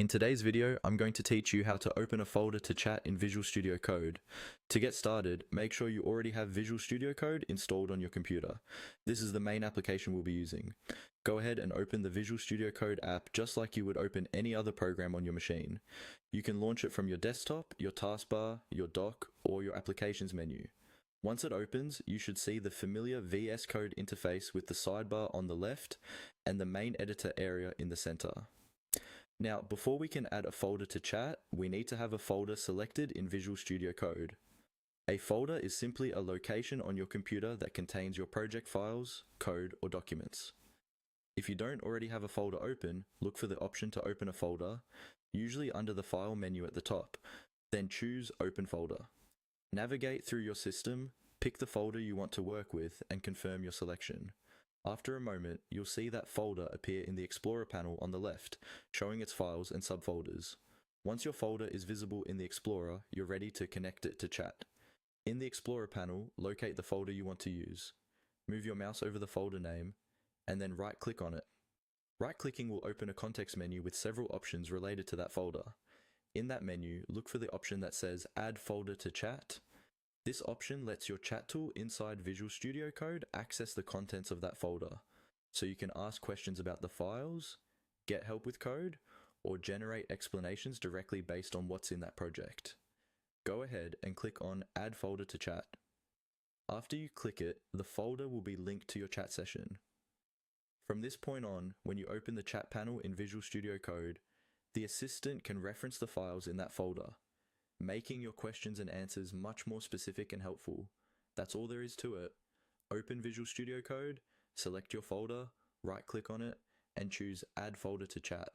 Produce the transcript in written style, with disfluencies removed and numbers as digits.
In today's video, I'm going to teach you how to open a folder to chat in Visual Studio Code. To get started, make sure you already have Visual Studio Code installed on your computer. This is the main application we'll be using. Go ahead and open the Visual Studio Code app just like you would open any other program on your machine. You can launch it from your desktop, your taskbar, your dock, or your applications menu. Once it opens, you should see the familiar vscode interface with the sidebar on the left and the main editor area in the center. Now, before we can add a folder to chat, we need to have a folder selected in Visual Studio Code. A folder is simply a location on your computer that contains your project files, code, or documents. If you don't already have a folder open, look for the option to open a folder, usually under the File menu at the top, then choose Open Folder. Navigate through your system, pick the folder you want to work with, and confirm your selection. After a moment, you'll see that folder appear in the Explorer panel on the left, showing its files and subfolders. Once your folder is visible in the Explorer, you're ready to connect it to chat. In the Explorer panel, locate the folder you want to use. Move your mouse over the folder name, and then right-click on it. Right-clicking will open a context menu with several options related to that folder. In that menu, look for the option that says Add Folder to Chat. This option lets your chat tool inside Visual Studio Code access the contents of that folder, so you can ask questions about the files, get help with code, or generate explanations directly based on what's in that project. Go ahead and click on Add Folder to Chat. After you click it, the folder will be linked to your chat session. From this point on, when you open the chat panel in Visual Studio Code, the assistant can reference the files in that folder, making your questions and answers much more specific and helpful. That's all there is to it. Open Visual Studio Code, select your folder, right-click on it, and choose Add Folder to Chat.